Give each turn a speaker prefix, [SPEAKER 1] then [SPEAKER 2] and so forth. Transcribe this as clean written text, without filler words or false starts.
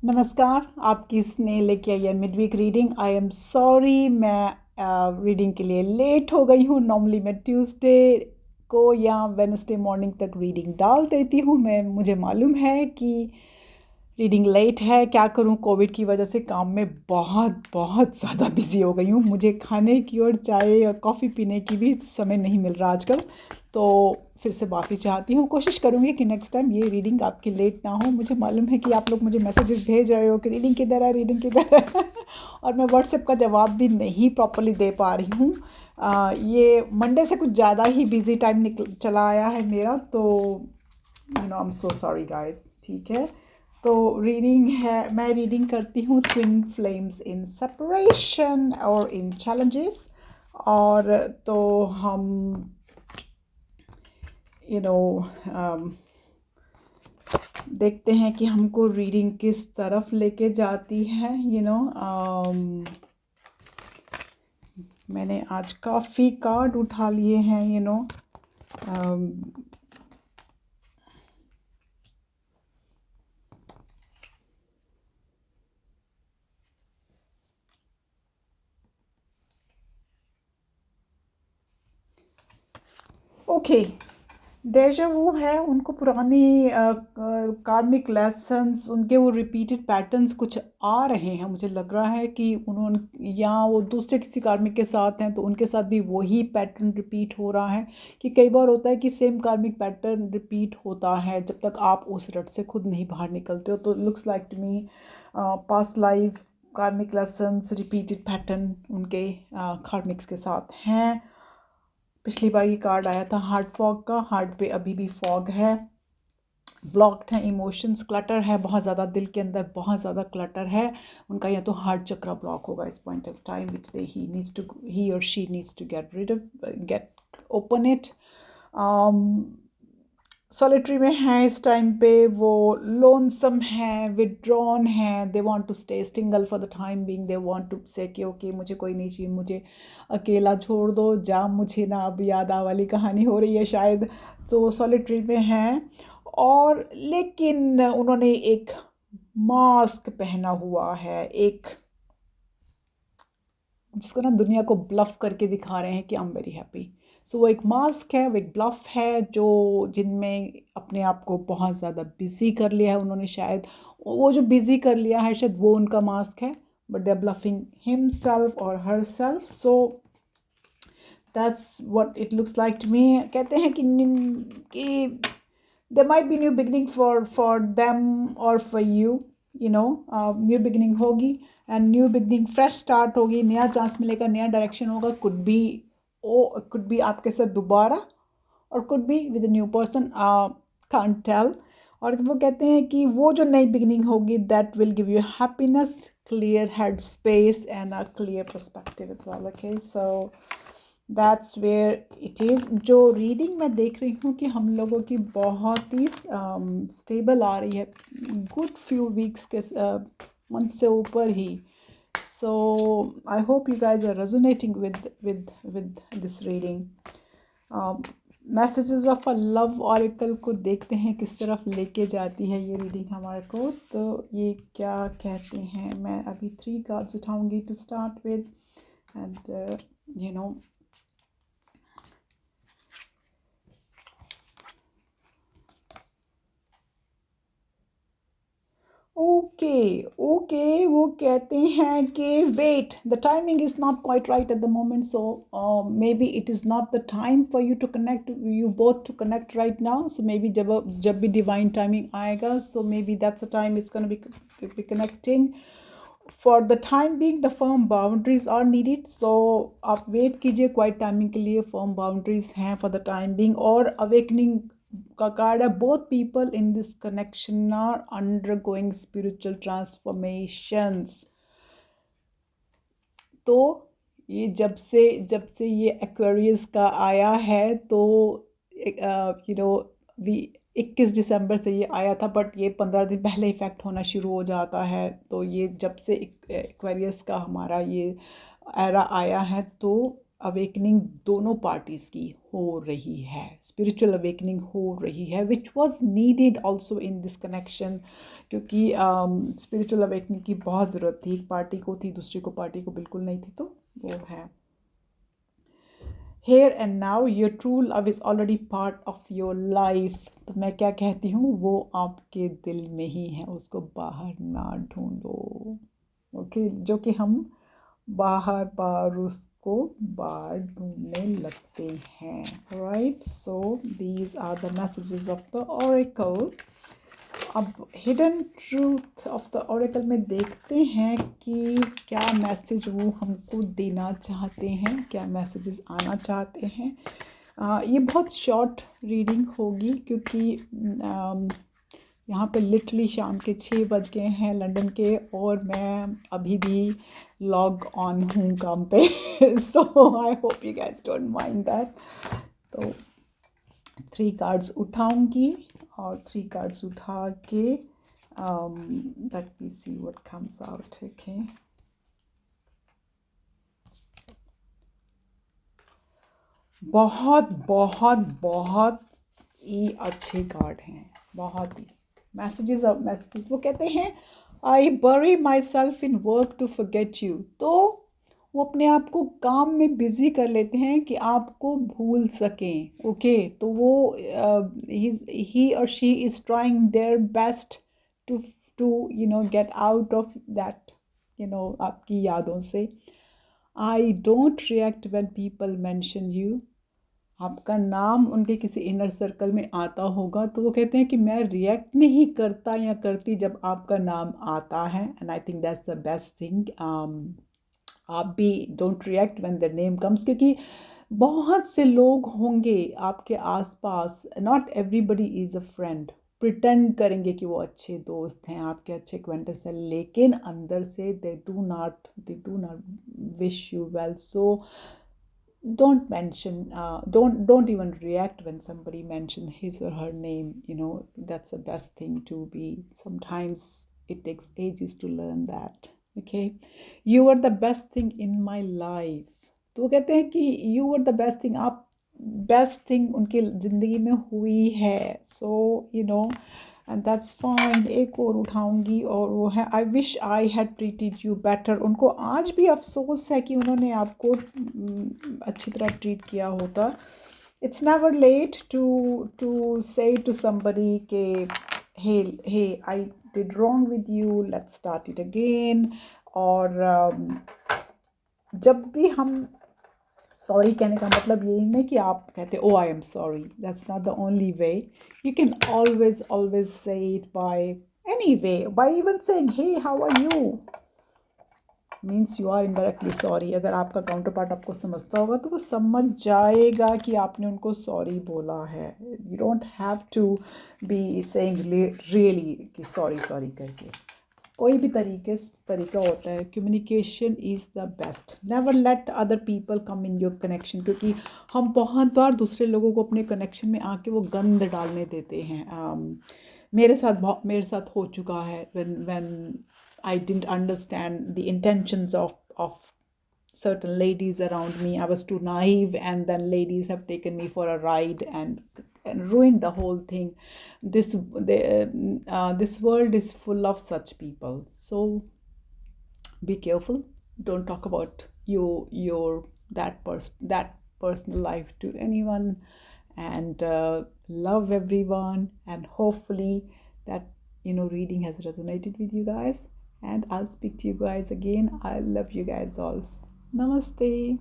[SPEAKER 1] नमस्कार, आपकी स्नेह लेके आई है midweek reading. I am sorry, मैं रीडिंग के लिए लेट हो गई हूँ। नॉर्मली मैं ट्यूसडे को या वेडनेसडे मॉर्निंग तक रीडिंग डाल देती हूँ। मुझे मालूम है कि रीडिंग लेट है। क्या करूँ, कोविड की वजह से काम में बहुत बहुत ज़्यादा बिजी हो गई हूँ। मुझे खाने की और चाय और कॉफ़ी पीने की भी समय नहीं मिल रहा आजकल। तो फिर से माफ़ी चाहती हूँ। कोशिश करूँगी कि नेक्स्ट टाइम ये रीडिंग आपकी लेट ना हो। मुझे मालूम है कि आप लोग मुझे मैसेजेस भेज रहे हो कि रीडिंग किधर है, रीडिंग किधर है और मैं व्हाट्सएप का जवाब भी नहीं प्रॉपर्ली दे पा रही हूँ। ये मंडे से कुछ ज़्यादा ही बिजी टाइम निकल चला आया है मेरा। तो I am so sorry guys. ठीक है, तो रीडिंग है, मैं रीडिंग करती हूँ ट्विन फ्लेम्स इन सेपरेशन और इन चैलेंजेस। और तो हम यू नो देखते हैं कि हमको रीडिंग किस तरफ लेके जाती है। मैंने आज काफ़ी कार्ड उठा लिए हैं। ओके, डेजा वो है, उनको पुरानी कार्मिक लेसन्स, उनके वो रिपीटेड पैटर्न्स कुछ आ रहे हैं। मुझे लग रहा है कि उन्होंने, या वो दूसरे किसी कार्मिक के साथ हैं तो उनके साथ भी वही पैटर्न रिपीट हो रहा है। कि कई बार होता है कि सेम कार्मिक पैटर्न रिपीट होता है जब तक आप उस रट से खुद नहीं बाहर निकलते हो। तो looks like to me past life karmic lessons repeated pattern उनके कार्मिक्स के साथ हैं। पिछली बार ये कार्ड आया था हार्ट फॉग का। हार्ट पे अभी भी फॉग है, ब्लॉक्ड है, इमोशंस क्लटर है, बहुत ज़्यादा दिल के अंदर बहुत ज़्यादा क्लटर है उनका। या तो हार्ट चक्रा ब्लॉक होगा इस point of time, which they he और she needs to get rid of, get open it. Solitary में है इस टाइम पे, वो लोनसम है, विदड्रॉन है। They want to stay single for the time being. They want to say कि okay, मुझे कोई नहीं चाहिए, मुझे अकेला छोड़ दो, जा मुझे ना अब याद आ वाली कहानी हो रही है शायद। तो सॉलिटरी में है। और लेकिन उन्होंने एक मास्क पहना हुआ है, एक जिसको ना दुनिया को ब्लफ करके दिखा रहे हैं कि आई एम वेरी हैप्पी। सो वो एक मास्क है, वो एक ब्लफ है, जो जिनमें अपने आप को बहुत ज़्यादा बिजी कर लिया है उन्होंने। शायद वो जो बिजी कर लिया है शायद वो उनका मास्क है, but they are bluffing himself और herself. So that's what it looks like to me. कहते हैं कि there might be new beginning for them or for you, new beginning होगी, and new beginning fresh start होगी, नया chance मिलेगा, नया direction होगा। could be आपके साथ दोबारा, और could be with a new person, can't tell। और वो कहते हैं कि वो जो नई बिगनिंग होगी, that will give you happiness, clear head space and a clear perspective as well। Okay, so that's where it is. जो रीडिंग मैं देख रही हूँ कि हम लोगों की बहुत ही स्टेबल आ रही है, गुड फ्यू वीक्स के मंथ से ऊपर ही। So I hope you guys are resonating with this reading. Messages of a love oracle को देखते हैं किस तरफ लेके जाती है ये रीडिंग हमारे को। तो ये क्या कहते हैं, मैं अभी 3 कार्ड्स उठाऊंगी to start with. And you know okay okay, वो कहते हैं कि wait, the timing is not quite right at the moment. So maybe it is not the time for you to connect, you both to connect right now. So maybe जब भी divine timing आएगा, so maybe that's a time it's gonna be connecting. For the time being the firm boundaries are needed. So आप wait कीजिए, quite timing के लिए firm boundaries हैं for the time being. और awakening का card है, both people in this connection are undergoing spiritual transformations. तो ये जब से ये एक्वेरियस का आया है, तो यू नो वी 21 दिसंबर से ये आया था, बट ये 15 दिन पहले इफ़ेक्ट होना शुरू हो जाता है। तो ये जब से एक्वेरियस का हमारा ये एरा आया है, तो अवेकनिंग दोनों पार्टीज़ की हो रही है, स्पिरिचुअल अवेकनिंग हो रही है, which was needed also in this connection, क्योंकि स्पिरिचुअल अवेकनिंग की बहुत ज़रूरत थी। एक पार्टी को थी, दूसरी को पार्टी को बिल्कुल नहीं थी, तो वो है। Here and now your true love is already part of your life। तो मैं क्या कहती हूँ, वो आपके दिल में ही है, उसको बाहर ना ढूंढो। ओके, जो कि हम बाहर बाहर उसको बाहर ढूंढने लगते हैं। Right, so these are the messages of the oracle. अब hidden truth of the oracle में देखते हैं कि क्या मैसेज वो हमको देना चाहते हैं, क्या मैसेजेस आना चाहते हैं। ये बहुत शॉर्ट रीडिंग होगी, क्योंकि यहाँ पे लिटरली शाम के 6 बज गए हैं लंदन के, और मैं अभी भी लॉग ऑन हूँ काम पे। So I hope you guys don't mind that. तो 3 कार्ड्स उठाऊंगी, और 3 कार्ड्स उठा के let me see what comes out. Okay, बहुत बहुत बहुत ही अच्छे कार्ड हैं, बहुत ही मैसेजेस ऑफ मैसेजेस। वो कहते हैं I bury myself in work to forget you. तो वो अपने आप को काम में बिजी कर लेते हैं कि आपको भूल सकें। ओके, तो वो ही और she is trying their best to to get out of that आपकी यादों से। I don't react when people mention you. आपका नाम उनके किसी इनर सर्कल में आता होगा, तो वो कहते हैं कि मैं रिएक्ट नहीं करता या करती जब आपका नाम आता है। And I think that's the best thing. आप भी don't react when their name comes, क्योंकि बहुत से लोग होंगे आपके आसपास, not everybody is a friend. Pretend करेंगे कि वो अच्छे दोस्त हैं, आपके अच्छे एक्वेंटेंस हैं, लेकिन अंदर से they do not wish you well. So don't mention don't even react when somebody mention his or her name. That's the best thing to be. Sometimes it takes ages to learn that. Okay, you are the best thing in my life। तो वो कहते हैं कि you are the best thing, आप best thing उनकी ज़िंदगी में हुई है। So and that's fine. एक और उठाऊंगी, और वो है I wish I had treated you better. उनको आज भी अफसोस है कि उन्होंने आपको अच्छी तरह ट्रीट किया होता। It's never late to say to somebody के hey I did wrong with you, let's start it again. और जब भी हम सॉरी कहने का मतलब यही नहीं कि आप कहते oh I am sorry, that's not the only way. You can always say it by any way, by even saying hey how are you, means you are indirectly sorry. अगर आपका काउंटर पार्ट आपको समझता होगा तो वो समझ जाएगा कि आपने उनको सॉरी बोला है। You don't have to be saying really कि सॉरी सॉरी करके। कोई भी तरीका होता है। Communication is the best. Never let other people come in your connection, क्योंकि हम बहुत बार दूसरे लोगों को अपने कनेक्शन में आके वो गंद डालने देते हैं। मेरे साथ हो चुका है। when I didn't understand the intentions of certain ladies around me. I was too naive, and then ladies have taken me for a ride and ruined the whole thing. This world is full of such people, so be careful. Don't talk about that personal life to anyone, and love everyone. And hopefully that reading has resonated with you guys, and I'll speak to you guys again. I love you guys all. Namaste.